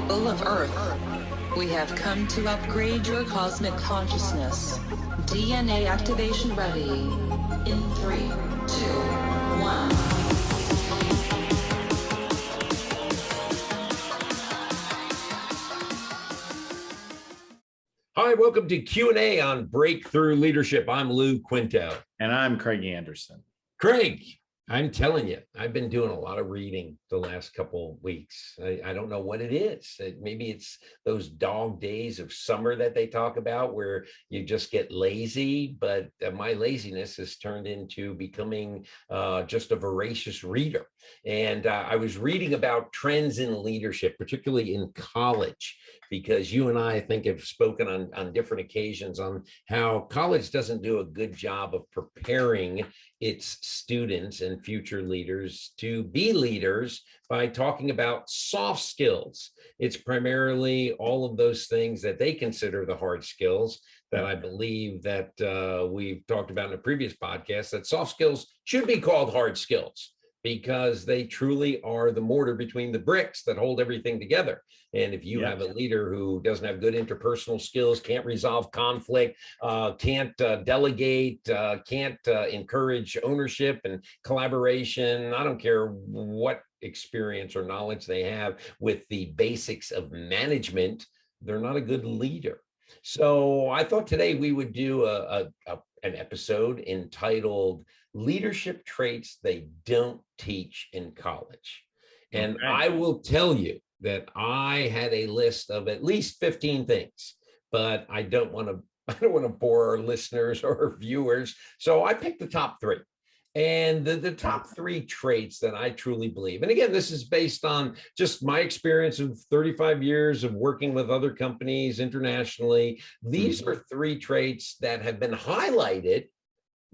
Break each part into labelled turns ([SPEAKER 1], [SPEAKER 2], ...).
[SPEAKER 1] People of Earth, we have come to upgrade your cosmic consciousness. DNA activation ready. In 3, 2, 1.
[SPEAKER 2] Hi, welcome to Q&A on Breakthrough Leadership. I'm Lou Quinto.
[SPEAKER 3] And I'm Craig Anderson.
[SPEAKER 2] Craig, I'm telling you, I've been doing a lot of reading the last couple of weeks. I don't know what it is. Maybe it's those dog days of summer that they talk about where you just get lazy, but my laziness has turned into becoming just a voracious reader. And I was reading about trends in leadership, particularly in college, because you and I think have spoken on different occasions on how college doesn't do a good job of preparing its students and future leaders to be leaders by talking about soft skills. It's primarily all of those things that they consider the hard skills that I believe that we've talked about in a previous podcast, that soft skills should be called hard skills, because they truly are the mortar between the bricks that hold everything together. And if you have a leader who doesn't have good interpersonal skills, can't resolve conflict, can't delegate, can't encourage ownership and collaboration, I don't care what experience or knowledge they have with the basics of management, they're not a good leader. So I thought today we would do an episode entitled Leadership Traits They Don't Teach in College. And I will tell you that I had a list of at least 15 things, but I don't want to bore our listeners or viewers. So I picked the top three. And the top three traits that I truly believe, and again, this is based on just my experience of 35 years of working with other companies internationally. These are three traits that have been highlighted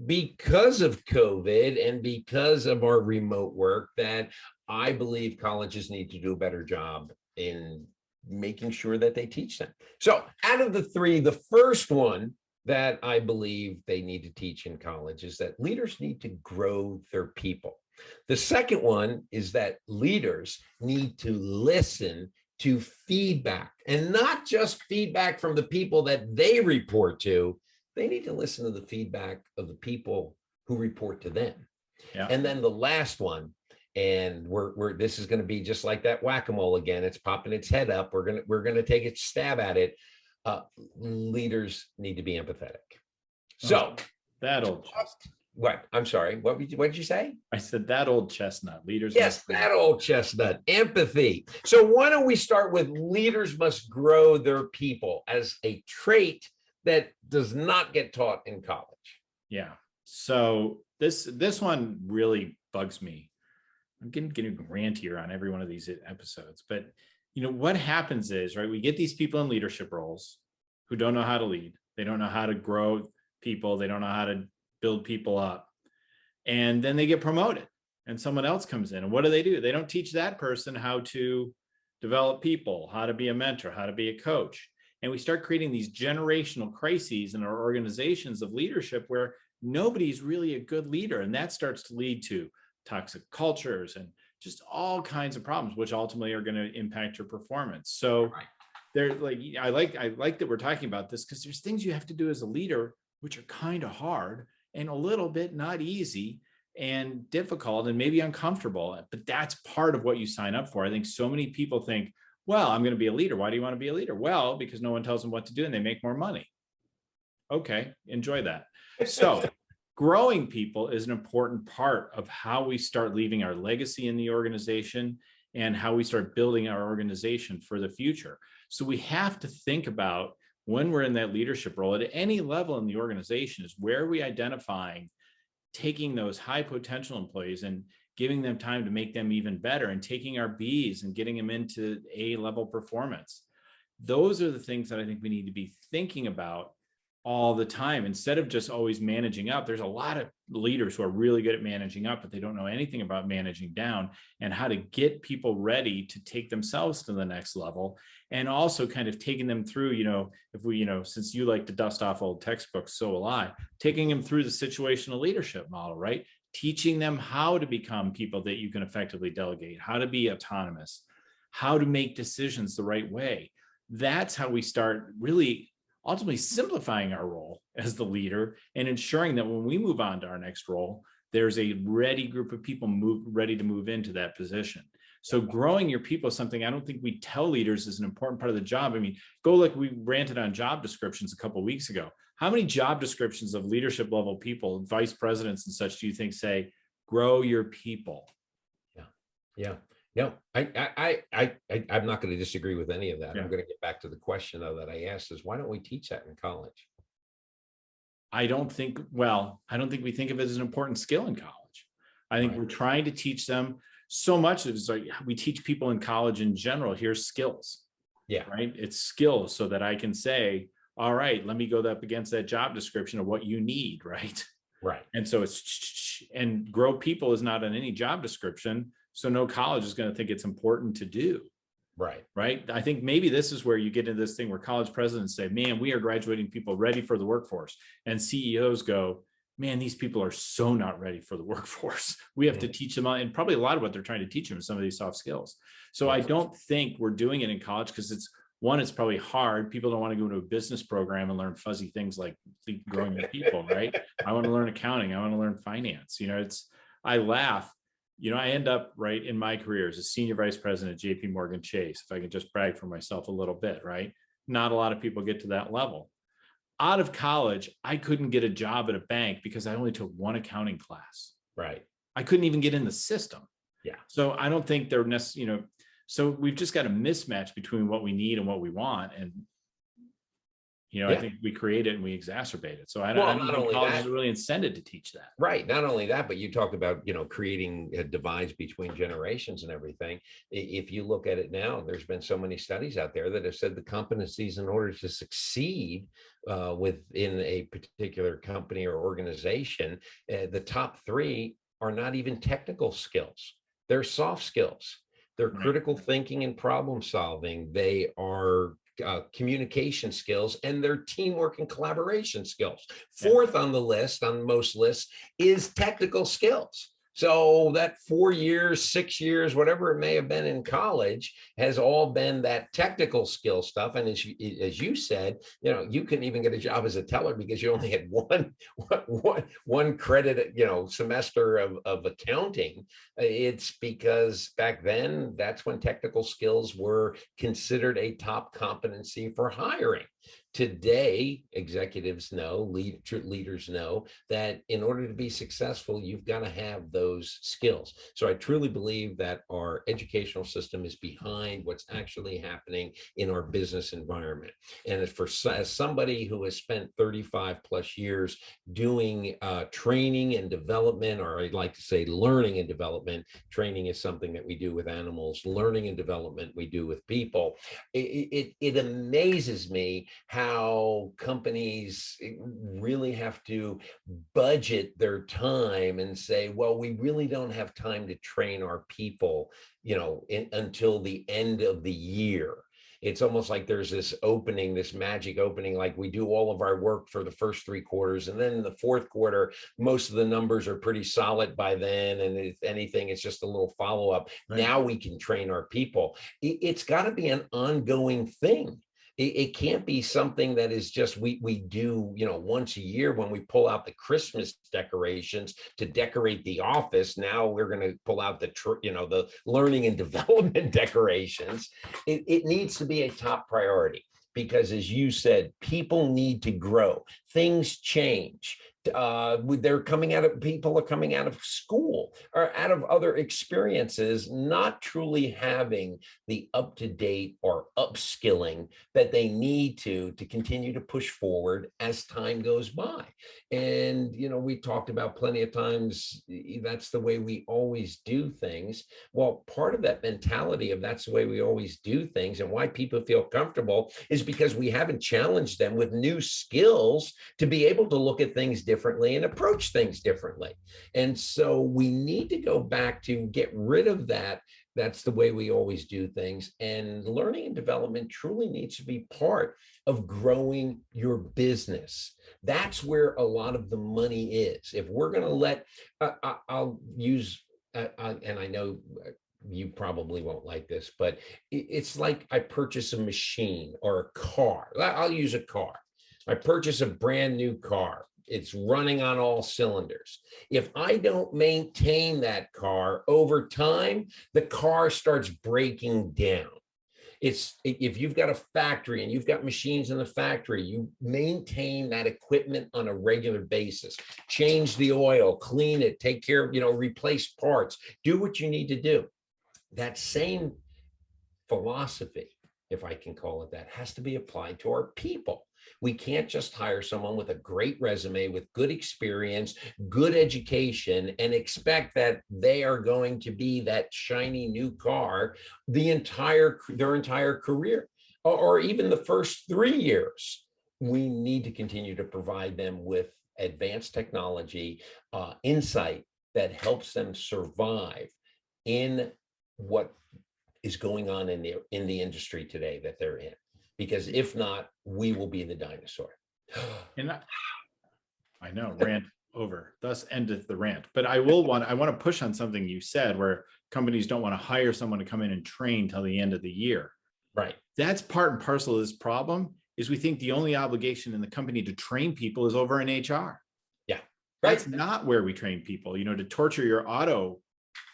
[SPEAKER 2] because of COVID and because of our remote work that I believe colleges need to do a better job in making sure that they teach them. So out of the three, the first one that I believe they need to teach in college is that leaders need to grow their people. The second one is that leaders need to listen to feedback, and not just feedback from the people that they report to. They need to listen to the feedback of the people who report to them. Yeah. And then the last one, and this is going to be just like that whack-a-mole again. It's popping its head up. We're gonna take a stab at it. Leaders need to be empathetic. So
[SPEAKER 3] that old chestnut.
[SPEAKER 2] What? I'm sorry. What did you say?
[SPEAKER 3] I said that old chestnut. Leaders.
[SPEAKER 2] Yes, that old chestnut. Empathy. So why don't we start with leaders must grow their people as a trait that does not get taught in college.
[SPEAKER 3] Yeah. So this one really bugs me. I'm getting rantier on every one of these episodes, but you know what happens is, right, we get these people in leadership roles who don't know how to lead. They don't know how to grow people. They don't know how to build people up. And then they get promoted and someone else comes in. And what do? They don't teach that person how to develop people, how to be a mentor, how to be a coach. And we start creating these generational crises in our organizations of leadership where nobody's really a good leader. And that starts to lead to toxic cultures and just all kinds of problems, which ultimately are going to impact your performance. So they're like, I like that we're talking about this because there's things you have to do as a leader, which are kind of hard and a little bit not easy and difficult and maybe uncomfortable, but that's part of what you sign up for. I think so many people think, well, I'm going to be a leader. Why do you want to be a leader? Well, because no one tells them what to do and they make more money. Okay, enjoy that. So growing people is an important part of how we start leaving our legacy in the organization and how we start building our organization for the future. So we have to think about when we're in that leadership role at any level in the organization is where are we identifying taking those high potential employees and giving them time to make them even better and taking our Bs and getting them into A-level performance. Those are the things that I think we need to be thinking about all the time instead of just always managing up. There's a lot of leaders who are really good at managing up, but they don't know anything about managing down and how to get people ready to take themselves to the next level. And also kind of taking them through, if we, since you like to dust off old textbooks, so will I, taking them through the situational leadership model, right? Teaching them how to become people that you can effectively delegate, how to be autonomous, how to make decisions the right way. That's how we start really ultimately simplifying our role as the leader and ensuring that when we move on to our next role, there's a ready group of people ready to move into that position. So growing your people is something I don't think we tell leaders is an important part of the job. I mean, go look, we ranted on job descriptions a couple of weeks ago. How many job descriptions of leadership level people, vice presidents and such, do you think say, grow your people?
[SPEAKER 2] Yeah. No, I'm not going to disagree with any of that.
[SPEAKER 3] Yeah.
[SPEAKER 2] I'm going to get back to the question though that I asked is why don't we teach that in college?
[SPEAKER 3] I don't think we think of it as an important skill in college. I think
[SPEAKER 2] Right.
[SPEAKER 3] we're trying to teach them so much. It's like we teach people in college in general, here's skills.
[SPEAKER 2] Yeah.
[SPEAKER 3] Right. It's skills so that I can say, all right, let me go up against that job description of what you need. Right.
[SPEAKER 2] Right.
[SPEAKER 3] And so and grow people is not on any job description. So no college is going to think it's important to do.
[SPEAKER 2] Right.
[SPEAKER 3] Right. I think maybe this is where you get into this thing where college presidents say, man, we are graduating people ready for the workforce. And CEOs go, man, these people are so not ready for the workforce. We have to teach them, and probably a lot of what they're trying to teach them is some of these soft skills. So I don't think we're doing it in college because it's probably hard. People don't want to go to a business program and learn fuzzy things like growing their people, right? I want to learn accounting. I want to learn finance. I laugh. I end up right in my career as a senior vice president at JP Morgan Chase, if I can just brag for myself a little bit, right? Not a lot of people get to that level. Out of college, I couldn't get a job at a bank because I only took one accounting class.
[SPEAKER 2] Right.
[SPEAKER 3] I couldn't even get in the system.
[SPEAKER 2] Yeah.
[SPEAKER 3] So I don't think they're necessarily, so we've just got a mismatch between what we need and what we want. And, I think we create it and we exacerbate it. So I don't think college is really incented to teach that.
[SPEAKER 2] Right. Not only that, but you talked about, creating divides between generations and everything. If you look at it now, there's been so many studies out there that have said the competencies in order to succeed within a particular company or organization, the top three are not even technical skills. They're soft skills. They're critical thinking and problem solving. They are communication skills, and their teamwork and collaboration skills. Fourth on the list, on most lists, is technical skills. So that 4 years, 6 years, whatever it may have been in college has all been that technical skill stuff. And as you said, you couldn't even get a job as a teller because you only had one credit, semester of accounting. It's because back then, that's when technical skills were considered a top competency for hiring. Today, executives know, leaders know that in order to be successful, you've got to have those skills. So I truly believe that our educational system is behind what's actually happening in our business environment. And as somebody who has spent 35 plus years doing training and development, or I'd like to say learning and development, training is something that we do with animals, learning and development we do with people. It amazes me how companies really have to budget their time and say, well, we really don't have time to train our people, until the end of the year. It's almost like there's this opening, this magic opening, like we do all of our work for the first 3 quarters. And then in the fourth quarter, most of the numbers are pretty solid by then. And if anything, it's just a little follow-up. Right. Now we can train our people. It's got to be an ongoing thing. It can't be something that is just we do, once a year when we pull out the Christmas decorations to decorate the office. Now we're going to pull out the learning and development decorations. It needs to be a top priority because, as you said, people need to grow. Things change. People are coming out of school or out of other experiences, not truly having the up-to-date or upskilling that they need to continue to push forward as time goes by. And, we talked about plenty of times, that's the way we always do things. Well, part of that mentality of that's the way we always do things and why people feel comfortable is because we haven't challenged them with new skills to be able to look at things differently and approach things differently. And so we need to go back to get rid of that. That's the way we always do things. And learning and development truly needs to be part of growing your business. That's where a lot of the money is. If we're going to I'll use, and I know you probably won't like this, but it's like I purchase a machine or a car. I'll use a car. I purchase a brand new car. It's running on all cylinders. If I don't maintain that car over time, the car starts breaking down. If you've got a factory and you've got machines in the factory, you maintain that equipment on a regular basis, change the oil, clean it, take care of, replace parts, do what you need to do. That same philosophy, if I can call it that, has to be applied to our people. We can't just hire someone with a great resume, with good experience, good education, and expect that they are going to be that shiny new car their entire career, or even the first 3 years. We need to continue to provide them with advanced technology, insight that helps them survive in what is going on in the industry today that they're in. Because if not, we will be the dinosaur.
[SPEAKER 3] And I know, rant over. Thus endeth the rant. But I want to push on something you said, where companies don't want to hire someone to come in and train till the end of the year.
[SPEAKER 2] Right. That's
[SPEAKER 3] part and parcel of this problem, is we think the only obligation in the company to train people is over in HR.
[SPEAKER 2] Yeah.
[SPEAKER 3] That's not where we train people. To torture your auto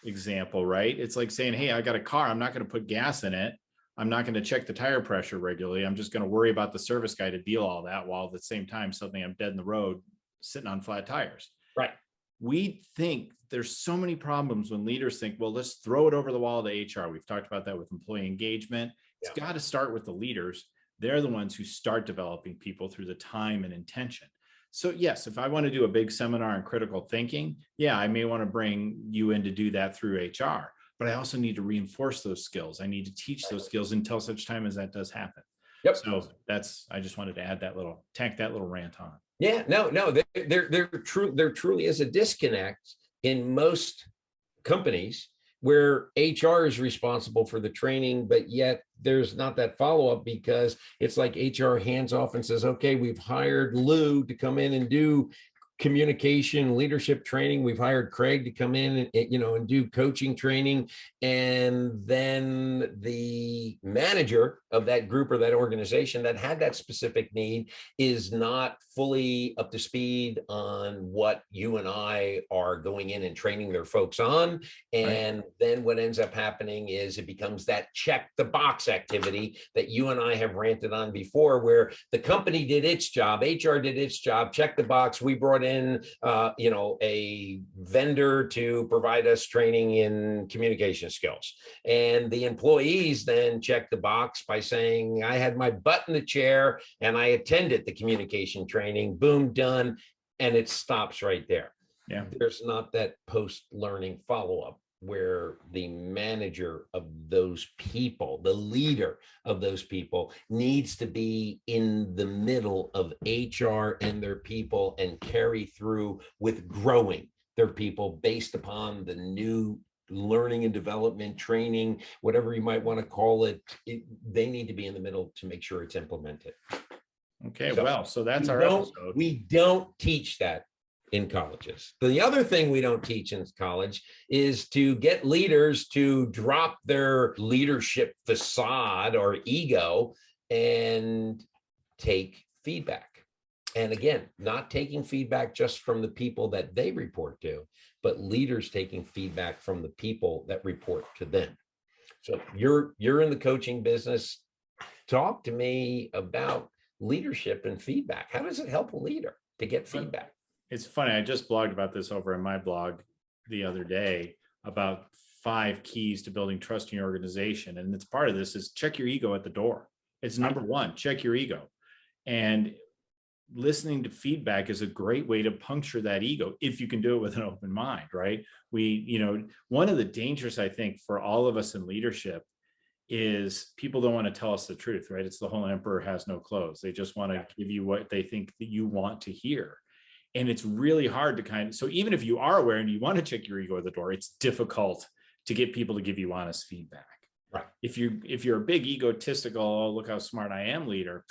[SPEAKER 3] example, right? It's like saying, hey, I got a car. I'm not going to put gas in it. I'm not going to check the tire pressure regularly. I'm just going to worry about the service guy to deal all that, while at the same time, suddenly I'm dead in the road sitting on flat tires.
[SPEAKER 2] Right.
[SPEAKER 3] We think there's so many problems when leaders think, well, let's throw it over the wall to HR. We've talked about that with employee engagement. It's got to start with the leaders. They're the ones who start developing people through the time and intention. So yes, if I want to do a big seminar on critical thinking, yeah, I may want to bring you in to do that through HR. But I also need to reinforce those skills. I need to teach those skills until such time as that does happen.
[SPEAKER 2] Yep.
[SPEAKER 3] So I just wanted to add tack that little rant on.
[SPEAKER 2] Yeah, no, there truly is a disconnect in most companies where HR is responsible for the training, but yet there's not that follow-up, because it's like HR hands off and says, okay, we've hired Lou to come in and do communication leadership training. We've hired Craig to come in and do coaching training. And then the manager of that group or that organization that had that specific need is not fully up to speed on what you and I are going in and training their folks on. And then what ends up happening is it becomes that check the box activity that you and I have ranted on before, where the company did its job, HR did its job, check the box. We brought in a vendor to provide us training in communication skills, and the employees then check the box by saying, I had my butt in the chair and I attended the communication training, boom, done. And it stops right there.
[SPEAKER 3] Yeah,
[SPEAKER 2] there's not that post-learning follow-up where the manager of those people, the leader of those people, needs to be in the middle of HR and their people and carry through with growing their people based upon the new learning and development training, whatever you might want to call it. They need to be in the middle to make sure it's implemented.
[SPEAKER 3] Okay, so that's our episode.
[SPEAKER 2] We don't teach that in colleges. The other thing we don't teach in college is to get leaders to drop their leadership facade or ego and take feedback. And again, not taking feedback just from the people that they report to, but leaders taking feedback from the people that report to them. So you're in the coaching business. Talk to me about leadership and feedback. How does it help a leader to get feedback?
[SPEAKER 3] It's funny. I just blogged about this over in my blog the other day, about 5 keys to building trust in your organization. And it's part of this is check your ego at the door. It's number one, check your ego. And listening to feedback is a great way to puncture that ego if you can do it with an open mind, right? One of the dangers, I think, for all of us in leadership is people don't want to tell us the truth, right? It's the whole emperor has no clothes. They just want to give you what they think that you want to hear. And it's really hard to so even if you are aware and you want to check your ego at the door, it's difficult to get people to give you honest feedback.
[SPEAKER 2] Right.
[SPEAKER 3] If you're a big egotistical, oh, look how smart I am leader,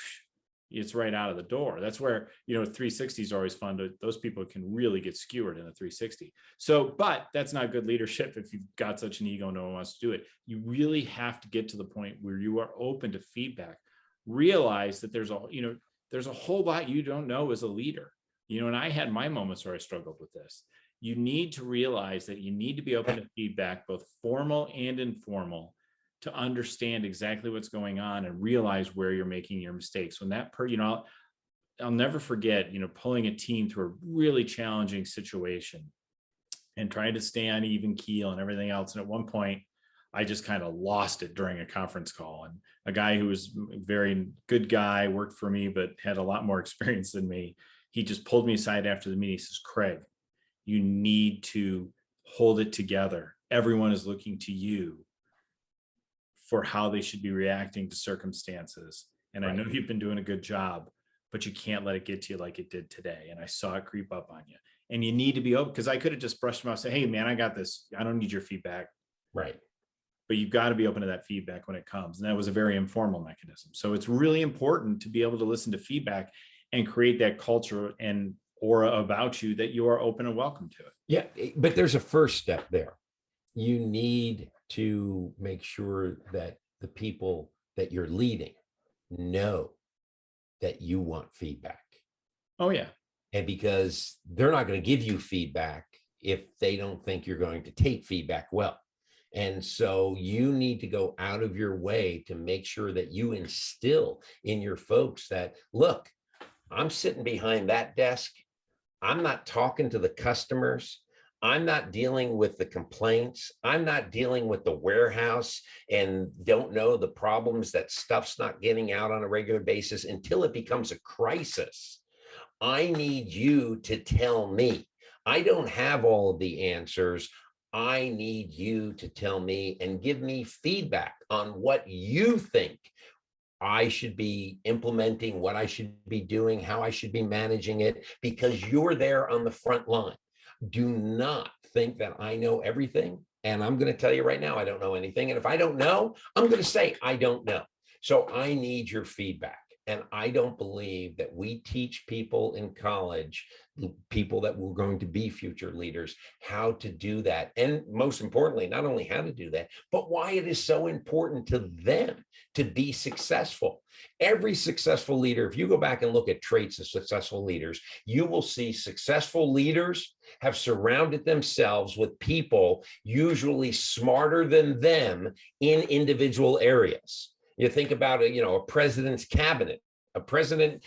[SPEAKER 3] it's right out of the door. That's where, 360 is always fun. Those people can really get skewered in a 360. So, but that's not good leadership if you've got such an ego, no one wants to do it. You really have to get to the point where you are open to feedback. Realize that there's a whole lot you don't know as a leader. And I had my moments where I struggled with this. You need to realize that you need to be open to feedback, both formal and informal, to understand exactly what's going on and realize where you're making your mistakes. When I'll never forget, pulling a team through a really challenging situation and trying to stay on even keel and everything else. And at one point, I just kind of lost it during a conference call. And a guy who was a very good guy, worked for me, but had a lot more experience than me, he just pulled me aside after the meeting. He says, Craig, you need to hold it together. Everyone is looking to you for how they should be reacting to circumstances. And I know you've been doing a good job, but you can't let it get to you like it did today. And I saw it creep up on you. And you need to be open, because I could have just brushed him off and say, hey, man, I got this. I don't need your feedback.
[SPEAKER 2] Right.
[SPEAKER 3] But you've got to be open to that feedback when it comes. And that was a very informal mechanism. So it's really important to be able to listen to feedback and create that culture and aura about you that you are open and welcome to it.
[SPEAKER 2] Yeah, but there's a first step there. You need to make sure that the people that you're leading know that you want feedback.
[SPEAKER 3] Oh, yeah.
[SPEAKER 2] And because they're not going to give you feedback if they don't think you're going to take feedback well. And so you need to go out of your way to make sure that you instill in your folks that, look, I'm sitting behind that desk. I'm not talking to the customers. I'm not dealing with the complaints. I'm not dealing with the warehouse and don't know the problems that stuff's not getting out on a regular basis until it becomes a crisis. I need you to tell me. I don't have all of the answers. I need you to tell me and give me feedback on what you think I should be implementing, what I should be doing, how I should be managing it, because you're there on the front line. Do not think that I know everything. And I'm going to tell you right now, I don't know anything. And if I don't know, I'm going to say, I don't know. So I need your feedback. And I don't believe that we teach people in college, people that were going to be future leaders, how to do that. And most importantly, not only how to do that, but why it is so important to them to be successful. Every successful leader, if you go back and look at traits of successful leaders, you will see successful leaders have surrounded themselves with people usually smarter than them in individual areas. You think about a president's cabinet. A president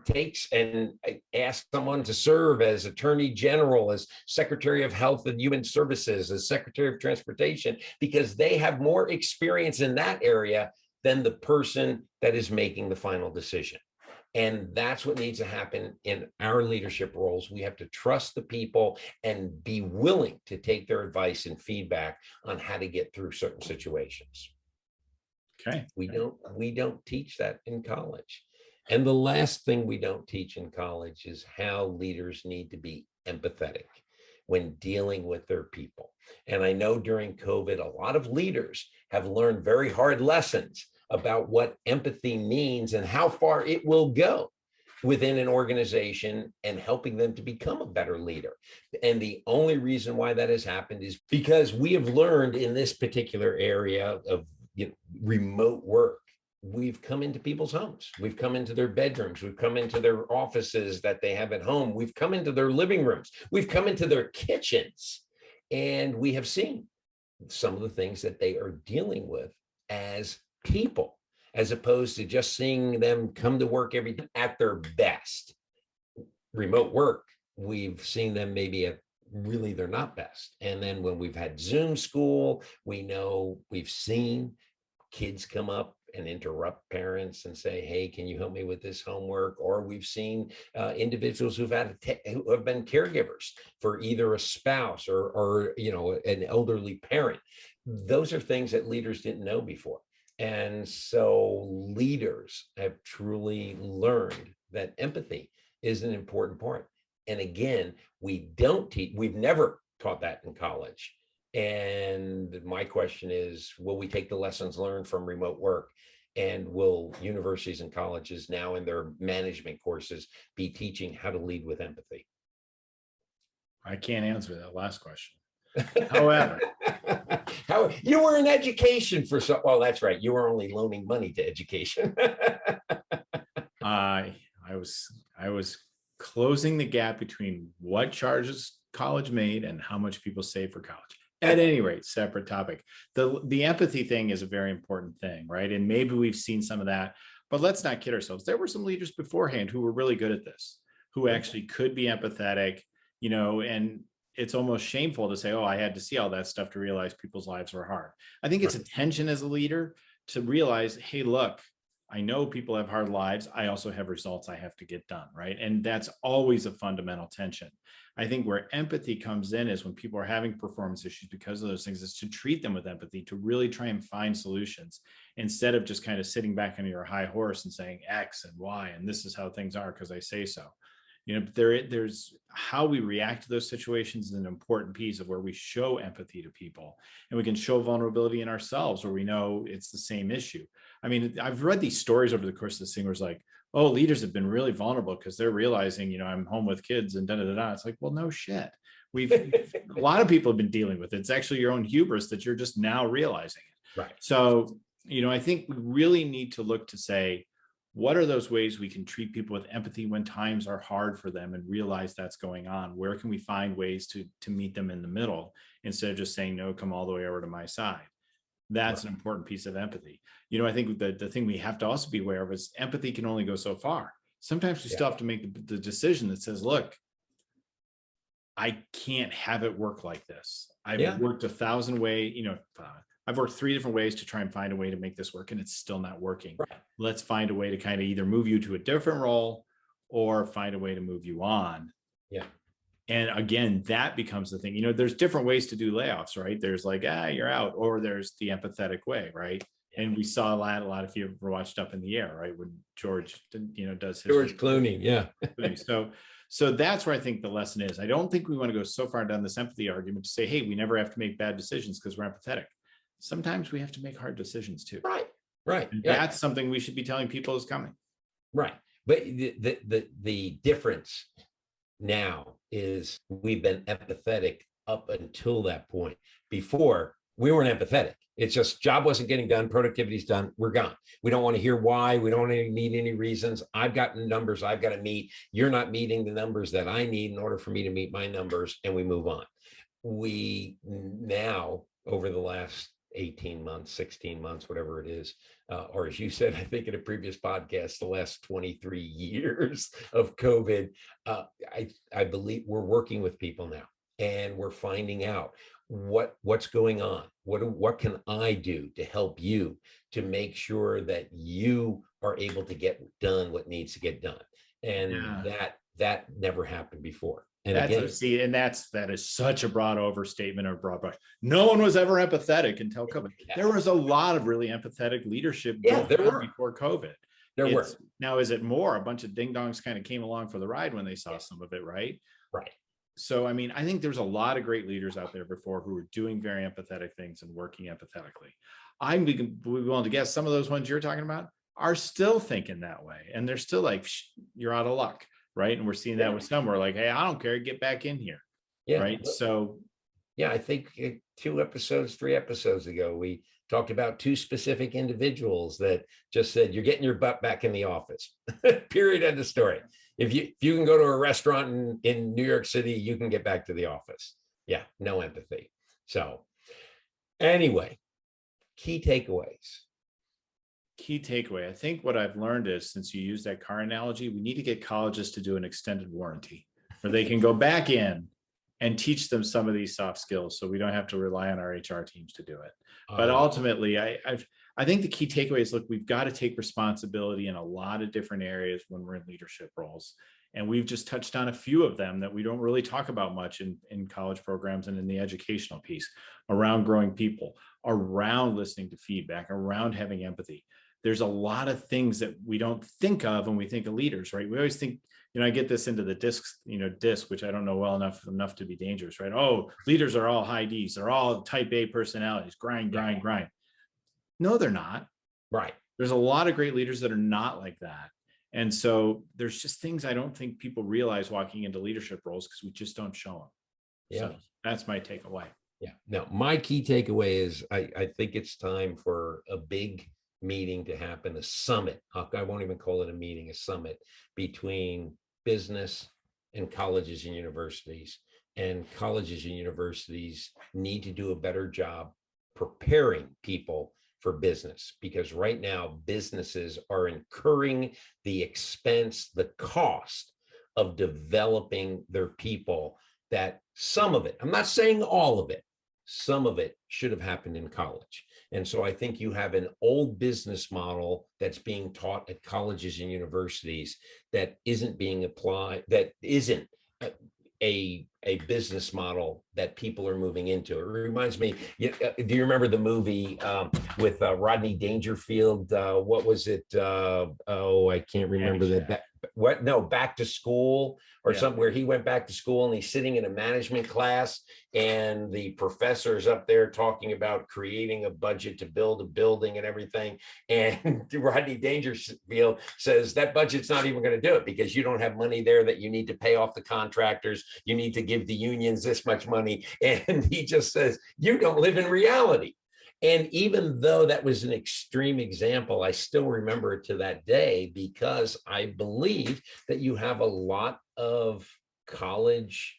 [SPEAKER 2] takes and asks someone to serve as attorney general, as secretary of health and human services, as secretary of transportation, because they have more experience in that area than the person that is making the final decision. And that's what needs to happen in our leadership roles. We have to trust the people and be willing to take their advice and feedback on how to get through certain situations.
[SPEAKER 3] Okay.
[SPEAKER 2] We don't teach that in college. And the last thing we don't teach in college is how leaders need to be empathetic when dealing with their people. And I know during COVID, a lot of leaders have learned very hard lessons about what empathy means and how far it will go within an organization and helping them to become a better leader. And the only reason why that has happened is because we have learned in this particular area of remote work, we've come into people's homes. We've come into their bedrooms. We've come into their offices that they have at home. We've come into their living rooms. We've come into their kitchens. And we have seen some of the things that they are dealing with as people, as opposed to just seeing them come to work every day at their best. Remote work, we've seen them maybe at really they're not best. And then when we've had Zoom school, we've seen kids come up and interrupt parents and say, hey, can you help me with this homework? Or we've seen individuals who have been caregivers for either a spouse or an elderly parent. Those are things that leaders didn't know before. And so leaders have truly learned that empathy is an important part. And again, we've never taught that in college. And my question is, will we take the lessons learned from remote work And will universities and colleges now in their management courses be teaching how to lead with empathy?
[SPEAKER 3] I can't answer that last question. However,
[SPEAKER 2] how you were in education for so well, that's right. You were only loaning money to education.
[SPEAKER 3] I was closing the gap between what charges college made and how much people save for college. At any rate, separate topic. The empathy thing is a very important thing, right? And maybe we've seen some of that, but let's not kid ourselves. There were some leaders beforehand who were really good at this, who actually could be empathetic, and it's almost shameful to say, oh, I had to see all that stuff to realize people's lives were hard. I think it's attention as a leader to realize, hey, look, I know people have hard lives. I also have results I have to get done, right? And that's always a fundamental tension. I think where empathy comes in is when people are having performance issues because of those things, is to treat them with empathy, to really try and find solutions instead of just kind of sitting back on your high horse and saying X and Y, and this is how things are because I say so. There's how we react to those situations is an important piece of where we show empathy to people, and we can show vulnerability in ourselves where we know it's the same issue. I mean, I've read these stories over the course of this thing where it's like, oh, leaders have been really vulnerable because they're realizing, I'm home with kids and da-da-da-da. It's like, well, no shit. A lot of people have been dealing with it. It's actually your own hubris that you're just now realizing it.
[SPEAKER 2] Right.
[SPEAKER 3] So, I think we really need to look to say, what are those ways we can treat people with empathy when times are hard for them and realize that's going on? Where can we find ways to meet them in the middle instead of just saying, no, come all the way over to my side? That's an important piece of empathy. I think the thing we have to also be aware of is empathy can only go so far. Sometimes we still have to make the decision that says, look, I can't have it work like this. I've worked 1,000 ways, I've worked 3 different ways to try and find a way to make this work, and it's still not working. Right. Let's find a way to kind of either move you to a different role or find a way to move you on.
[SPEAKER 2] Yeah.
[SPEAKER 3] And again, that becomes the thing. There's different ways to do layoffs, right? There's like, you're out, or there's the empathetic way, right? Yeah. And we saw a lot of you ever watched Up in the Air, right? When George, does his
[SPEAKER 2] George Clooney, yeah.
[SPEAKER 3] So that's where I think the lesson is. I don't think we want to go so far down this empathy argument to say, hey, we never have to make bad decisions because we're empathetic. Sometimes we have to make hard decisions too.
[SPEAKER 2] Right.
[SPEAKER 3] And that's something we should be telling people is coming.
[SPEAKER 2] Right. But the difference now is we've been empathetic up until that point. Before, we weren't empathetic. It's just job wasn't getting done, productivity's done, we're gone. We don't want to hear why, we don't want to need any reasons. I've got numbers I've got to meet. You're not meeting the numbers that I need in order for me to meet my numbers, and we move on. We now, over the last 18 months, 16 months, whatever it is, or as you said, I think in a previous podcast, the last 23 years of COVID, I believe we're working with people now, and we're finding out what's going on. What can I do to help you to make sure that you are able to get done what needs to get done? And that never happened before. And
[SPEAKER 3] that is such a broad overstatement or broad brush. No one was ever empathetic until COVID. There was a lot of really empathetic leadership before COVID.
[SPEAKER 2] There were.
[SPEAKER 3] Now, is it more? A bunch of ding-dongs kind of came along for the ride when they saw some of it, right?
[SPEAKER 2] Right.
[SPEAKER 3] So, I mean, I think there's a lot of great leaders out there before who were doing very empathetic things and working empathetically. I'm willing to guess some of those ones you're talking about are still thinking that way. And they're still like, you're out of luck. Right. And we're seeing that with some, we're like, hey, I don't care, get back in here. Yeah. Right. So,
[SPEAKER 2] I think 3 episodes ago, we talked about 2 specific individuals that just said, you're getting your butt back in the office. Period. End of story. If you can go to a restaurant in New York City, you can get back to the office. Yeah. No empathy. So anyway, key takeaways.
[SPEAKER 3] Key takeaway. I think what I've learned is, since you use that car analogy, we need to get colleges to do an extended warranty where they can go back in and teach them some of these soft skills so we don't have to rely on our HR teams to do it. But ultimately, I think the key takeaway is, look, we've got to take responsibility in a lot of different areas when we're in leadership roles. And we've just touched on a few of them that we don't really talk about much in college programs and in the educational piece, around growing people, around listening to feedback, around having empathy. There's a lot of things that we don't think of when we think of leaders, right? We always think, I get this into the DISC, which I don't know well enough to be dangerous, right? Oh, leaders are all high Ds. They're all type A personalities, grind. No, they're not.
[SPEAKER 2] Right.
[SPEAKER 3] There's a lot of great leaders that are not like that. And so there's just things I don't think people realize walking into leadership roles because we just don't show them.
[SPEAKER 2] Yeah.
[SPEAKER 3] So that's my takeaway.
[SPEAKER 2] Yeah. Now, my key takeaway is I think it's time for a big meeting to happen, a summit. I won't even call it a meeting, a summit between business and colleges and universities. And colleges and universities need to do a better job preparing people for business, because right now businesses are incurring the expense, the cost of developing their people, that some of it, I'm not saying all of it, some of it should have happened in college. And so I think you have an old business model that's being taught at colleges and universities that isn't being applied, that isn't a business model that people are moving into. It reminds me, do you remember the movie with Rodney Dangerfield? What was it? I can't remember that. What? No, Back to School or something, where he went back to school and he's sitting in a management class and the professor's up there talking about creating a budget to build a building and everything. And Rodney Dangerfield says that budget's not even going to do it because you don't have money there that you need to pay off the contractors. You need to give the unions this much money. And he just says, you don't live in reality. And even though that was an extreme example, I still remember it to that day, because I believe that you have a lot of college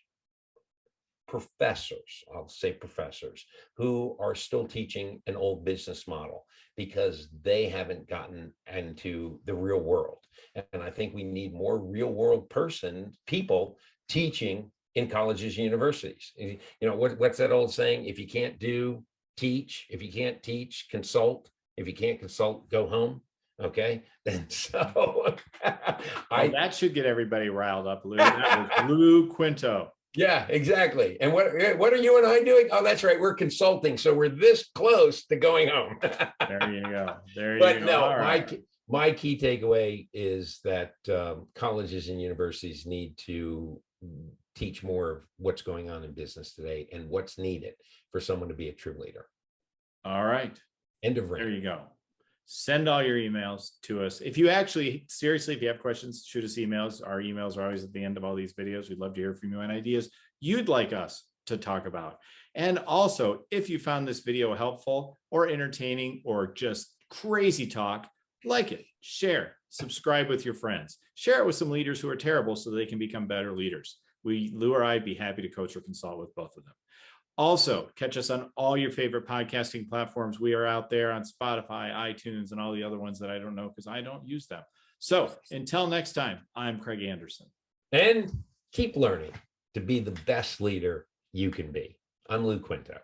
[SPEAKER 2] professors, I'll say professors, who are still teaching an old business model because they haven't gotten into the real world. And I think we need more real world people teaching in colleges and universities. You know, what's that old saying? If you can't teach. If you can't teach, consult. If you can't consult, go home. Okay. And so
[SPEAKER 3] that should get everybody riled up, Lou. That was Lou Quinto.
[SPEAKER 2] Yeah, exactly. And what are you and I doing? Oh, that's right. We're consulting. So we're this close to going home.
[SPEAKER 3] There you go.
[SPEAKER 2] But no, my key takeaway is that colleges and universities need to teach more of what's going on in business today and what's needed for someone to be a true leader.
[SPEAKER 3] All right.
[SPEAKER 2] End of rant.
[SPEAKER 3] There you go. Send all your emails to us. If you actually, seriously, if you have questions, shoot us emails. Our emails are always at the end of all these videos. We'd love to hear from you and ideas you'd like us to talk about. And also, if you found this video helpful or entertaining or just crazy talk, like it, share, subscribe with your friends, share it with some leaders who are terrible so they can become better leaders. Lou or I'd be happy to coach or consult with both of them. Also, catch us on all your favorite podcasting platforms. We are out there on Spotify, iTunes, and all the other ones that I don't know because I don't use them. So until next time, I'm Craig Anderson.
[SPEAKER 2] And keep learning to be the best leader you can be. I'm Lou Quinto.